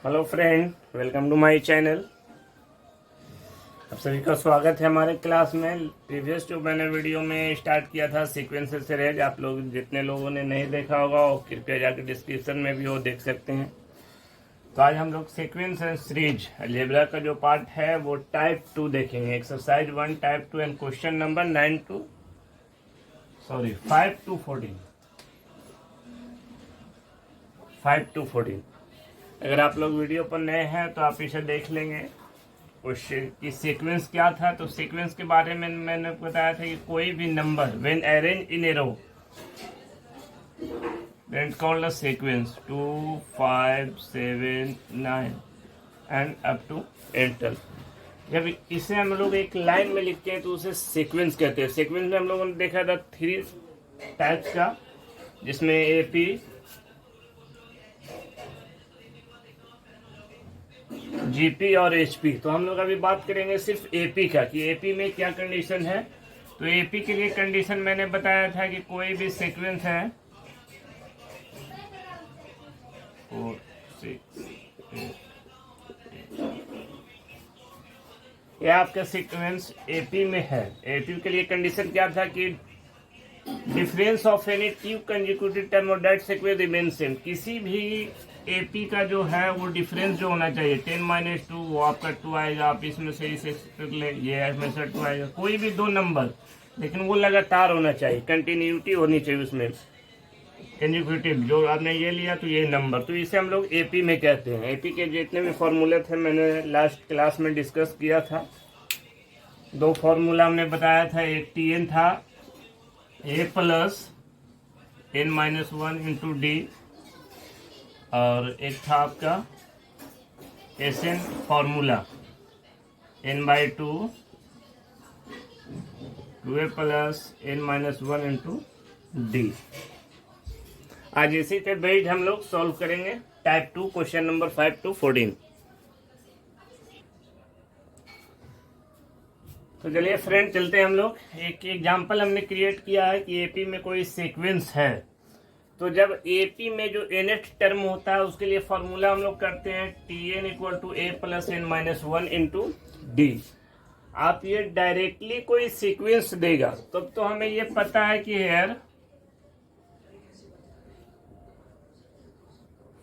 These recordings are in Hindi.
Hello friend, welcome to my channel. आप सभी का स्वागत है हमारे क्लास में। प्रीवियस जो मैंने वीडियो में स्टार्ट किया था सीक्वेंस सीरीज, आप लोग जितने लोगों ने नहीं देखा होगा वो कृपया जाकर डिस्क्रिप्शन में भी वो देख सकते हैं। तो आज हम लोग सीक्वेंस एंड सीरीज अलजेब्रा का जो पार्ट है वो टाइप 2 देखेंगे। Exercise 1 type 2 and question number 5 to 14। अगर आप लोग वीडियो पर नए हैं तो आप इसे देख लेंगे। क्वेश्चन की सीक्वेंस क्या था, तो सीक्वेंस के बारे में मैंने बताया था कि कोई भी number when arrange in a row then called a sequence 2 5 7 9 and up to 12। जब इसे हम लोग एक लाइन में लिखते हैं तो उसे सीक्वेंस कहते हैं। सीक्वेंस में हम लोगों ने देखा था 3 टाइप्स का, जिसमें एपी, जीपी और एचपी। तो हम लोग अभी बात करेंगे सिर्फ एपी का कि एपी में क्या कंडीशन है। तो एपी के लिए कंडीशन मैंने बताया था कि कोई भी सीक्वेंस है 4 6 यह आपका सीक्वेंस एपी में है। एपी के लिए कंडीशन क्या था कि difference of any two consecutive term of that sequence remain same. किसी भी एपी का जो है वो डिफरेंस जो होना चाहिए 10 - 2 वो आपका 2 आएगा। आप इसमें से इसे ले, ये हमेशा 2 आएगा। कोई भी दो नंबर, लेकिन वो लगातार होना चाहिए, कंटिन्यूटी होनी चाहिए उसमें। कंसेक्यूटिव जो आपने ये लिया तो ये नंबर, तो इसे हम लोग एपी में कहते हैं। एपी के जितने भी फॉर्मूले थे मैंने लास्ट क्लास में डिस्कस किया था। 2 फॉर्मूला हमने बताया था। एक टीएन था, ए प्लस n-1 इंटू डी, और एक था आपका S N formula n/2 2a plus n-1 into D. आज इसी पे बेस्ड हम लोग सॉल्व करेंगे टाइप 2 क्वेश्चन नंबर 5 to 14। तो चलिए फ्रेंड चलते हैं हम लोग। एक एग्जांपल हमने क्रिएट किया है कि एपी में कोई सीक्वेंस है। तो जब एपी में जो nth टर्म होता है उसके लिए फॉर्मूला हम लोग करते हैं Tn = a plus n-1 into D. आप ये डायरेक्टली कोई सीक्वेंस देगा तब तो हमें ये पता है कि hair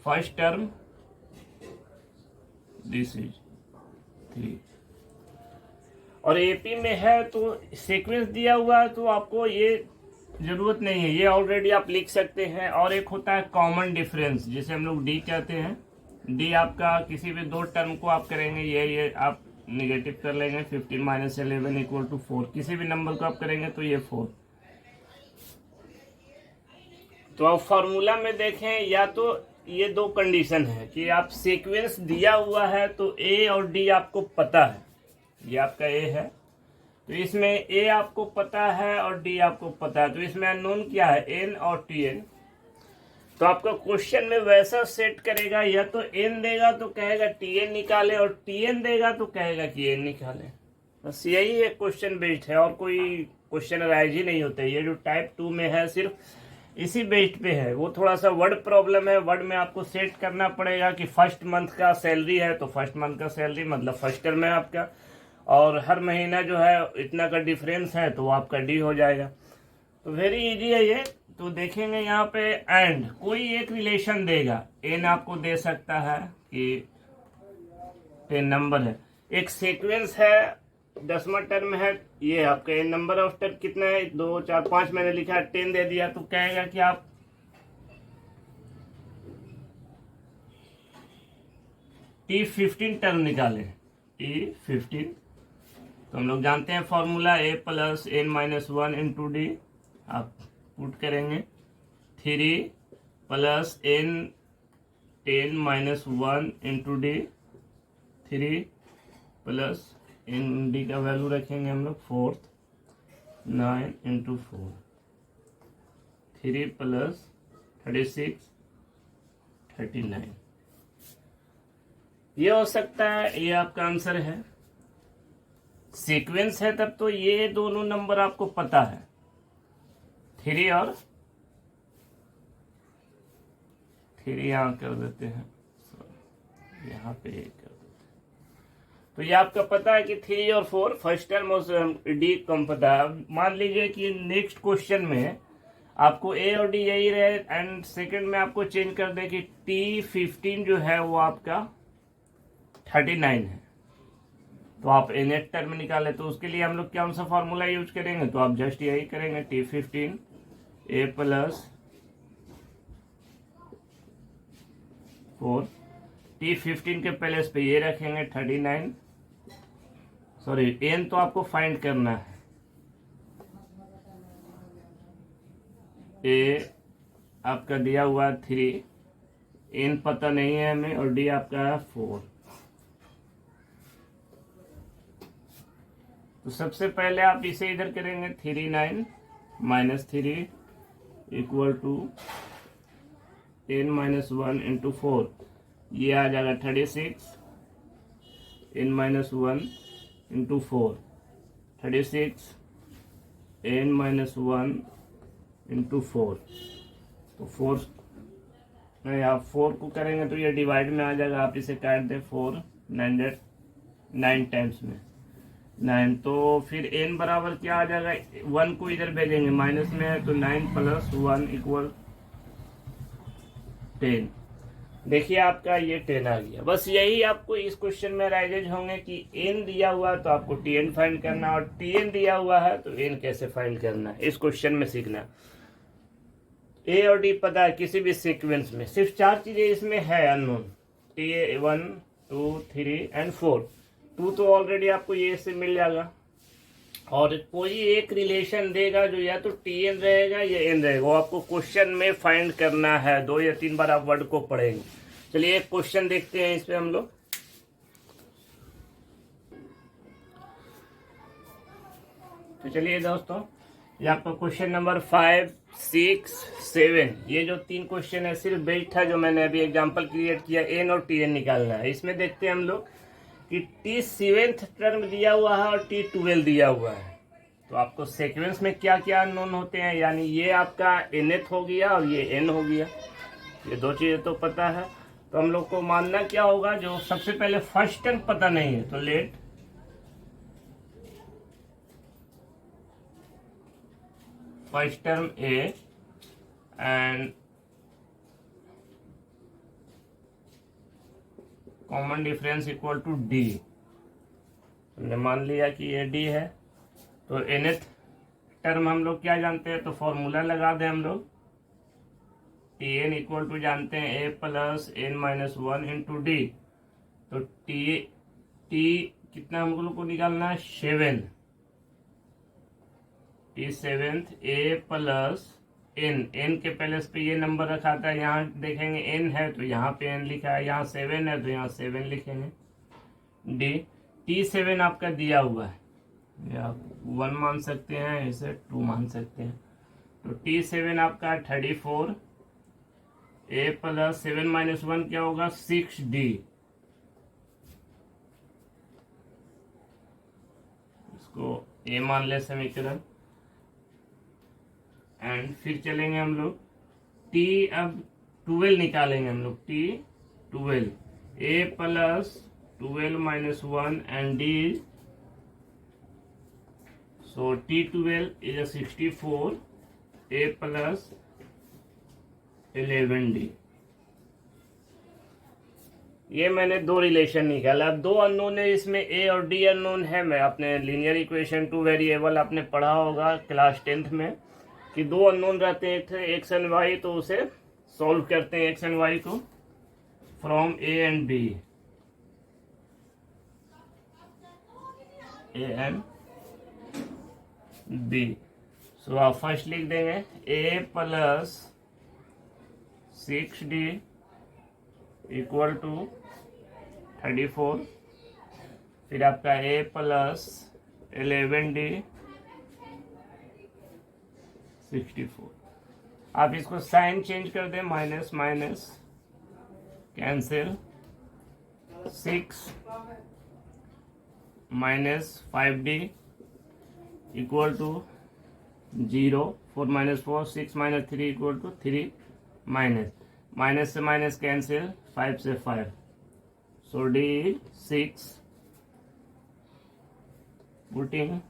first term this is 3, और एपी में है तो सीक्वेंस दिया हुआ है तो आपको ये जरूरत नहीं है, ये ऑलरेडी आप लिख सकते हैं। और एक होता है कॉमन डिफरेंस जिसे हम लोग डी कहते हैं। डी आपका किसी भी दो टर्म को आप करेंगे, ये आप निगेटिव कर लेंगे। 15 - 11 = 4। किसी भी नंबर को आप करेंगे तो ये 4। तो आप फॉर्मूला में देखें, या तो ये दो कंडीशन है कि आप सीक्वेंस दिया हुआ है तो ए और डी आपको पता है। ये आपका ए है तो इसमें ए आपको पता है और डी आपको पता है, तो इसमें अननोन क्या है, एन और टी एन। तो आपका क्वेश्चन में वैसा सेट करेगा, या तो एन देगा तो कहेगा टी एन निकाले, और टी एन देगा तो कहेगा कि एन निकाले। बस यही एक क्वेश्चन बेस्ड है, और कोई क्वेश्चन राइज ही नहीं होता। ये जो टाइप 2 में है सिर्फ इसी बेस्ड पे है। वो थोड़ा सा वर्ड प्रॉब्लम है। वर्ड में आपको सेट करना पड़ेगा कि फर्स्ट मंथ का सैलरी है तो फर्स्ट मंथ का सैलरी मतलब फर्स्ट टर्म है आपका, और हर महीना जो है इतना का डिफरेंस है तो वो आपका डी हो जाएगा। तो वेरी इजी है ये। तो देखेंगे यहाँ पे एंड कोई एक रिलेशन देगा। एन आपको दे सकता है कि 10 नंबर है, एक सीक्वेंस है, 10वां टर्म है, ये आपका एन नंबर ऑफ टर्म कितना है, 2 4 5 मैंने लिखा है, 10 दे दिया तो कहेगा कि आप T15 टर्म निकालें। T15 तो हम लोग जानते हैं formula A plus n-1 into D. आप पुट करेंगे 3 plus n10-1 into D, 3 plus N D का वैल्यू रखेंगे हम लोग 4, 9 इंटू 4, 3 प्लस 36 39। ये हो सकता है, ये आपका आंसर है। सीक्वेंस है तब तो ये दोनों नंबर आपको पता है, 3 और 3 यहाँ कर देते हैं, यहाँ पे कर देते। तो ये आपका पता है कि 3 और 4 फर्स्ट टर्म और डी कम पता है। अब मान लीजिए कि नेक्स्ट क्वेश्चन में आपको ए और डी यही रहे एंड सेकंड में आपको चेंज कर दे कि T15 जो है वो आपका 39 है, तो आप नेट टर्म निकाले। तो उसके लिए हम लोग कौन सा फॉर्मूला यूज करेंगे, तो आप जस्ट यही करेंगे T15 A प्लस 4, T15 के प्लेस पे ये रखेंगे 39, सॉरी एन तो आपको फाइंड करना है, ए आपका दिया हुआ 3, एन पता नहीं है हमें, और डी आपका है 4। तो सबसे पहले आप इसे इधर करेंगे 39 minus 3 equal to n minus 1 into 4, ये आ जाएगा 36 n minus 1 into 4, 36 n minus 1 into 4। तो 4 नहीं, आप 4 को करेंगे तो ये डिवाइड में आ जाएगा, आप इसे काट दें 4 9 टाइम्स में 9, तो फिर n बराबर क्या आ जाएगा, 1 को इधर भेजेंगे माइनस में है, तो 9 प्लस 1 इक्वल 10। देखिए आपका ये 10 आ गया। बस यही आपको इस क्वेश्चन में राइजेज होंगे कि n दिया हुआ है तो आपको tn फाइंड करना, और tn दिया हुआ है तो n कैसे फाइंड करना है, इस क्वेश्चन में सीखना। ए और डी पता है किसी भी सीक्वेंस में, सिर्फ 4 चीजें इसमें है अननोन, T1 2 3 एंड 4। 2 तो ऑलरेडी आपको ये से मिल जाएगा, और कोई एक रिलेशन देगा जो या तो Tn रहेगा या n रहेगा, वो आपको क्वेश्चन में फाइंड करना है। 2 या 3 बार आप वर्ड को पढ़ेंगे। चलिए एक क्वेश्चन देखते हैं इस पे हम लोग। तो चलिए दोस्तों, ये आपका क्वेश्चन नंबर 5 6 7, ये जो 3 क्वेश्चन है सिर्फ बेस्ड था जो मैंने अभी एग्जांपल क्रिएट किया, n और Tn निकालना है। इसमें देखते हैं हम लोग कि T7th टर्म दिया हुआ है और T12 दिया हुआ है, तो आपको सीक्वेंस में क्या क्या अननोन होते हैं, यानी ये आपका nth हो गया और ये n हो गया, ये 2 चीजें तो पता है। तो हम लोग को मानना क्या होगा, जो सबसे पहले फर्स्ट टर्म पता नहीं है तो let first term A and common difference equal to D। हमने मान लिया कि ये D है, तो nth टर्म हम लोग क्या जानते हैं, तो फॉर्मूला लगा दें हम लोग, Tn इक्वल टू जानते हैं A plus n minus 1 into D. तो T कितना हम लोग को निकालना है, 7, T7th A प्लस n के प्लेस पे ये नंबर रखा था, यहाँ देखेंगे n है तो यहाँ पे n लिखा है, यहाँ 7 है तो यहाँ 7 लिखेंगे। D T7 आपका दिया हुआ है, या आप 1 मान सकते हैं, इसे 2 मान सकते हैं। तो T7 आपका 34, A प्लस 7 माइनस 1 क्या होगा, 6D। इसको A मान ले समीकरण, एंड फिर चलेंगे हम लोग T, अब 12 निकालेंगे हम लोग, T12 A plus 12 minus 1 and D, so T12 is 64 A plus 11D। ये मैंने 2 रिलेशन निकाला। अब 2 अननोन है इसमें, A और D अननोन है। मैं अपने लीनियर इक्वेशन 2 वेरिएबल आपने पढ़ा होगा क्लास 10th में कि 2 अननोन रहते हैं, एक थे एक्स एंड वाई, तो उसे सॉल्व करते हैं एक्स एंड वाई को from A and B, A and B। सो आप फर्स्ट लिख देंगे A plus 6D equal to 34, फिर आपका A प्लस 11D 64। आप इसको साइन चेंज कर दें, minus minus cancel, 6 minus 5D equal to 0, 4 minus 4, 6 minus 3 equal to 3, minus से माइनस कैंसिल, 5 से 5, So D6, putting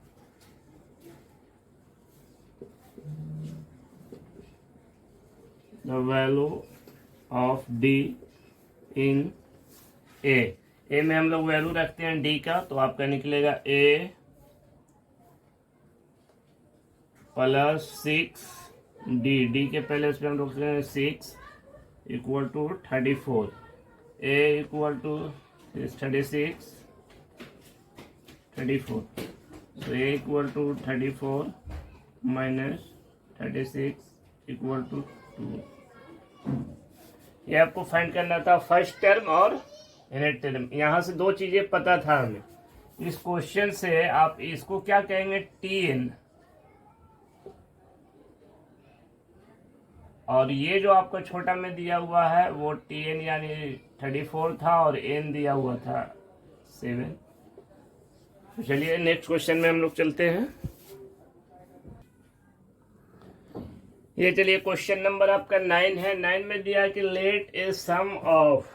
the value of D in A में हम लोग वैल्यू रखते हैं D का, तो आपका निकलेगा A प्लस 6 D के पहले उस पर हम रखते हैं 6 equal to 34, A equal to 36 34, so A equal to 34 minus 36 equal to 2। ये आपको फाइंड करना था फर्स्ट टर्म और यूनिट टर्म। यहाँ से दो चीजें पता था हमें। इस क्वेश्चन से आप इसको क्या कहेंगे, TN, और ये जो आपको छोटा में दिया हुआ है वो TN यानी 34 था और N दिया हुआ था 7। तो चलिए नेक्स्ट क्वेश्चन में हम लोग चलते हैं। ये चलिए क्वेश्चन नंबर आपका 9 है। 9 में दिया है कि लेट ए सम ऑफ,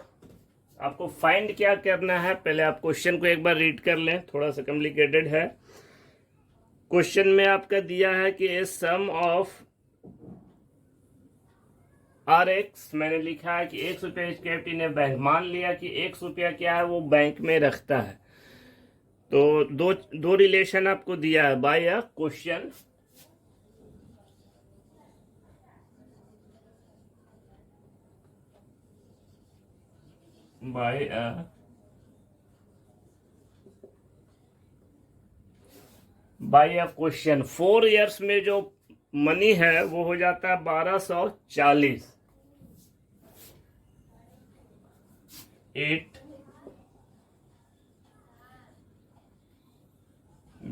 आपको फाइंड क्या करना है, पहले आप क्वेश्चन को एक बार रीड कर लें, थोड़ा सा कॉम्प्लिकेटेड है। क्वेश्चन में आपका दिया है कि ए सम ऑफ RX, मैंने लिखा है कि 1 रुपया इस कैपिटल ने बैंक, मान लिया कि 1 रुपया क्या है वो बैंक में रखता है। तो दो रिलेशन आपको दिया है by a question. By a question 4 years में जो मनी है वो हो जाता है 1240। 8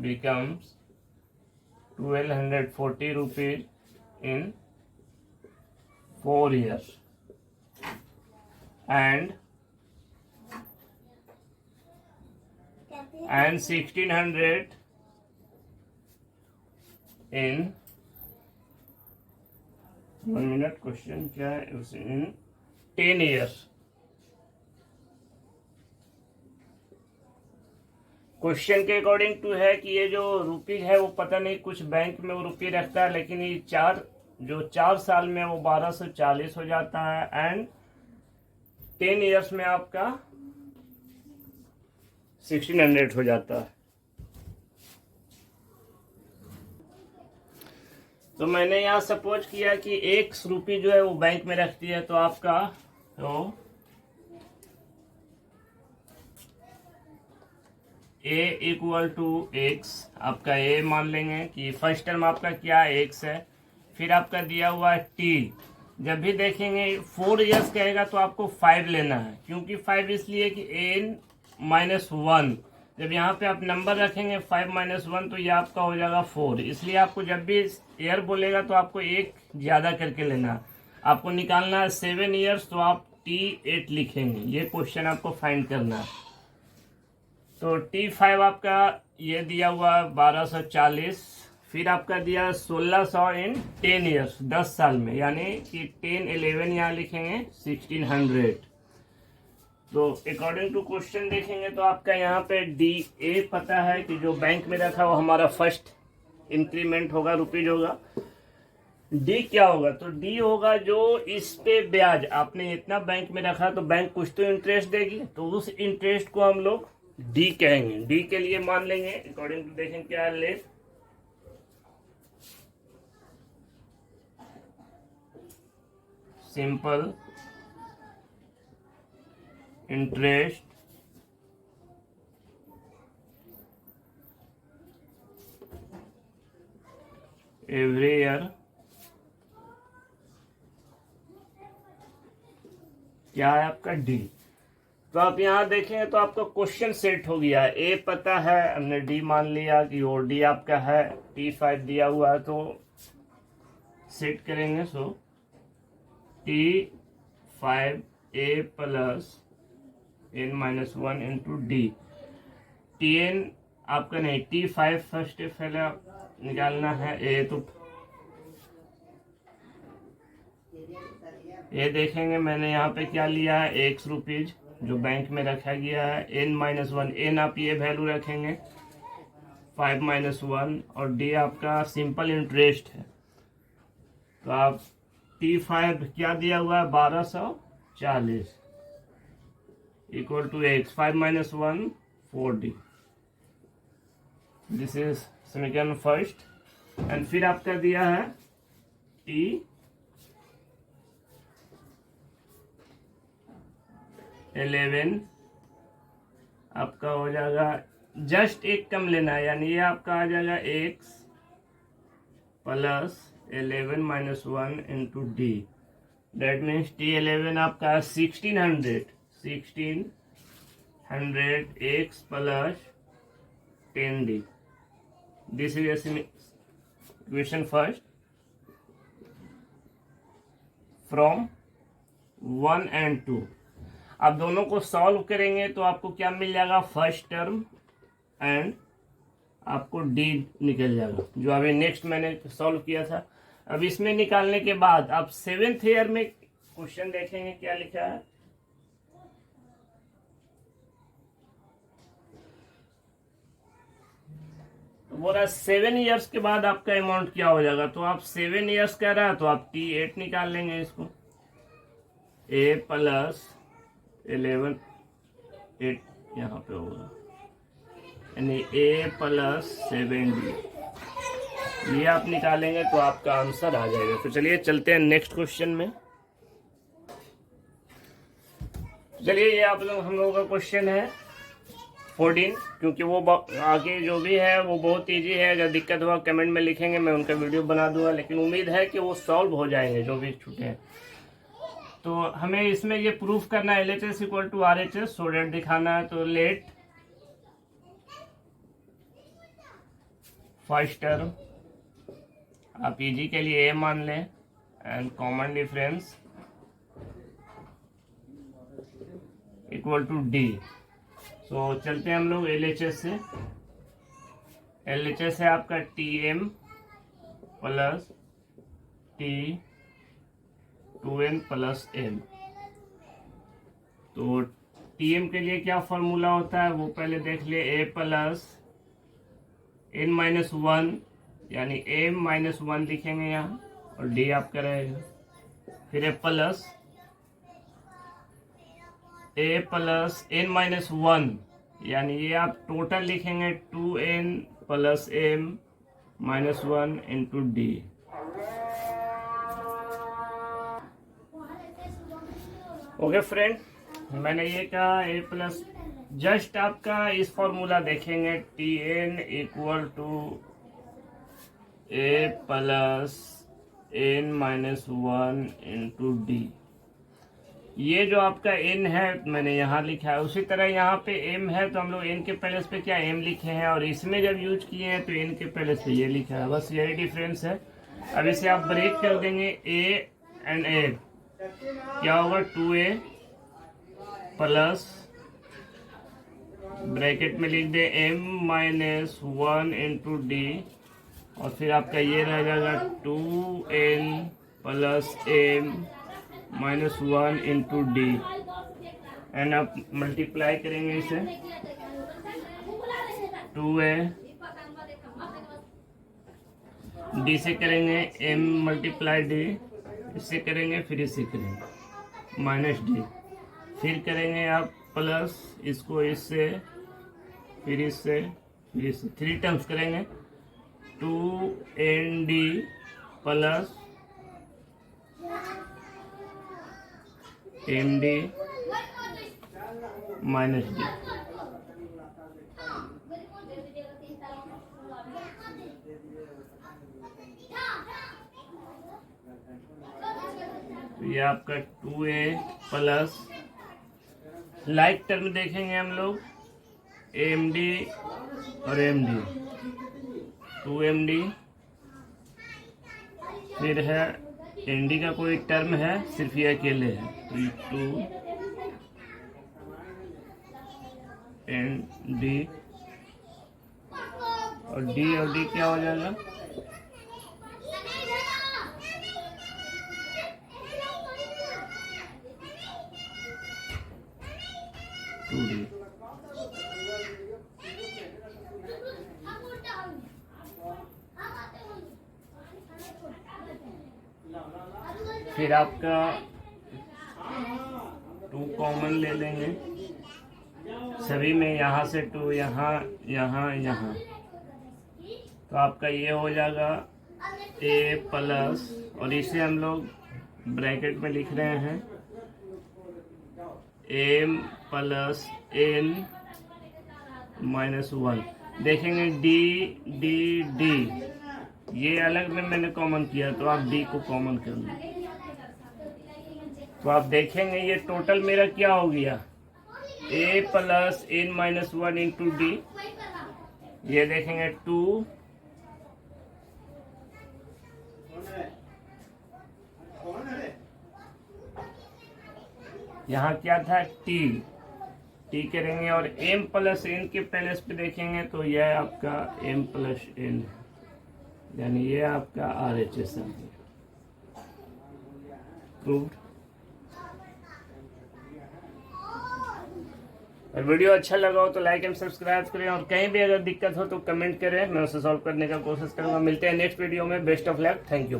becomes 1240 rupees in 4 years and 1600 in 1 minute, question क्या है, इन 10 years। क्वेश्चन के अकॉर्डिंग टू है कि ये जो रुपीज है वो पता नहीं कुछ बैंक में वो रुपये रखता है, लेकिन ये 4 साल में वो 1240 हो जाता है एंड 10 इयर्स में आपका 1600 हो जाता है। तो मैंने यहाँ सपोज किया कि 1 रुपये जो है वो बैंक में रखती है, तो आपका तो A इक्वल टू X, आपका A मान लेंगे कि फर्स्ट टर्म आपका क्या X है, फिर आपका दिया हुआ है T। जब भी देखेंगे 4 इयर्स कहेगा तो आपको 5 लेना है, क्योंकि 5 इसलिए कि N-1, जब यहाँ पे आप नंबर रखेंगे 5-1 तो ये आपका हो जाएगा 4, इसलिए आपको जब भी ईयर बोलेगा तो आपको एक ज़्यादा करके लेना है। आपको निकालना है 7 इयर्स, तो आप T8 लिखेंगे। ये क्वेश्चन आपको फाइंड करना है। तो T5 आपका ये दिया हुआ 1240, फिर आपका दिया 1600 इन 10 इयर्स, 10 साल में, यानी कि 10-11 यहाँ लिखेंगे 1600। तो अकॉर्डिंग टू क्वेश्चन देखेंगे तो आपका यहाँ पे DA पता है कि जो बैंक में रखा वो हमारा फर्स्ट इंक्रीमेंट होगा, रुपीज होगा। D क्या होगा, तो D होगा जो इस पे ब्याज, आपने इतना बैंक में रखा तो बैंक कुछ तो इंटरेस्ट देगी, तो उस इंटरेस्ट को हम लोग D कहेंगे। D के लिए मान लेंगे अकॉर्डिंग टू, देखें क्या है, let simple interest every year, क्या है आपका D। तो आप यहाँ देखें तो आपका क्वेश्चन सेट हो गया है। A पता है, हमने D मान लिया कि और D आपका है, T5 दिया हुआ है, तो सेट करेंगे। सो T5A plus N-1 into D। TN आपका नहीं, T5 फर्स्ट पहले निकालना है। A तो ये देखेंगे मैंने यहाँ पे क्या लिया है, 1 रुपीज, जो बैंक में रखा गया है, n-1, n आप ये वैल्यू रखेंगे 5-1, और d आपका सिंपल इंटरेस्ट है। तो आप T5 क्या दिया हुआ है 1240 equal to x 5-1 4d। This is समीकरण फर्स्ट। एंड फिर आपका दिया है T11 आपका हो जाएगा, जस्ट एक कम लेना है, यानी ये आपका आ जाएगा x plus 11-1 into D. That means T11 आपका 1600 x plus 10d। This is equation first from 1 and 2। आप दोनों को सॉल्व करेंगे तो आपको क्या मिल जाएगा, फर्स्ट टर्म एंड आपको डी निकल जाएगा, जो अभी नेक्स्ट मैंने सॉल्व किया था। अब इसमें निकालने के बाद आप 7th ईयर में क्वेश्चन देखेंगे क्या लिखा है। बोला 7 इयर्स के बाद आपका अमाउंट क्या हो जाएगा। तो आप 7 इयर्स कह रहा है तो आप T8 निकाल लेंगे इसको, a प्लस 11 8 यहाँ पे होगा, यानी a प्लस 7d। ये आप निकालेंगे तो आपका आंसर आ जाएगा। तो चलिए चलते हैं नेक्स्ट क्वेश्चन में। चलिए ये आप लोग हम लोगों का क्वेश्चन है 14, क्योंकि वो आगे जो भी है वो बहुत इजी है। अगर दिक्कत हुआ कमेंट में लिखेंगे, मैं उनका वीडियो बना दूंगा, लेकिन उम्मीद है कि वो सॉल्व हो जाएंगे जो भी छूटे हैं। तो हमें इसमें ये प्रूफ करना है LHS equal to RHS, so that दिखाना है। तो लेट फर्स्ट टर्म आप इजी के लिए a मान लें and common difference equal to d। तो चलते हैं हम लोग LHS से। LHS है आपका Tm plus T2n plus m। तो Tm के लिए क्या फॉर्मूला होता है वो पहले देख लिए, a प्लस n-1, यानी m-1 लिखेंगे यहाँ, और d आपका रहेगा। फिर a प्लस n-1, यानी ये आप टोटल लिखेंगे 2n plus m-1 into D. Okay friend, मैंने ये कहा a प्लस, जस्ट आपका इस फॉर्मूला देखेंगे Tn equal to a plus n-1 into D. ये जो आपका n है मैंने यहाँ लिखा है, उसी तरह यहाँ पे m है तो हम लोग n के प्लेस पे क्या m लिखे हैं, और इसमें जब यूज किए हैं तो n के प्लेस पे ये लिखा है, बस यही डिफरेंस है। अब इसे आप ब्रेक कर देंगे a एंड a, क्या होगा 2a प्लस ब्रैकेट में लिख दे m-1 इंटू डी, और फिर आपका ये रह जाएगा 2n plus m-1 into D, and आप मल्टीप्लाई करेंगे इसे 2a डी से करेंगे m मल्टीप्लाई डी, इससे करेंगे फिर इससे करेंगे माइनस डी, फिर करेंगे आप प्लस इसको इससे, फिर इससे, फिर इससे, 3 टर्म्स करेंगे 2nd plus md minus D. तो ये आपका 2a प्लस, लाइक टर्म देखेंगे हम लोग md और md, 2md, फिर है nd का कोई टर्म है, सिर्फ ये अकेले है, तो 2nd और d क्या हो जाएगा, 2D। फिर आपका 2 कॉमन ले लेंगे सभी में, यहाँ से 2 यहाँ यहाँ यहाँ, तो आपका ये हो जाएगा a प्लस, और इसे हम लोग ब्रैकेट में लिख रहे हैं m प्लस n माइनस 1। देखेंगे d d d, ये अलग में मैंने कॉमन किया तो आप d को कॉमन कर लो, तो आप देखेंगे ये टोटल मेरा क्या हो गया, a plus n minus 1 into D. ये देखेंगे 2 यहाँ क्या था t करेंगे, और m प्लस n के प्लेस पे देखेंगे तो यह आपका m प्लस n, यानी ये आपका RHS है। प्रूव्ड। और वीडियो अच्छा लगा हो तो लाइक एंड सब्सक्राइब करें, और कहीं भी अगर दिक्कत हो तो कमेंट करें, मैं उसे सॉल्व करने का कोशिश करूंगा। मिलते हैं नेक्स्ट वीडियो में। Best of luck. Thank you.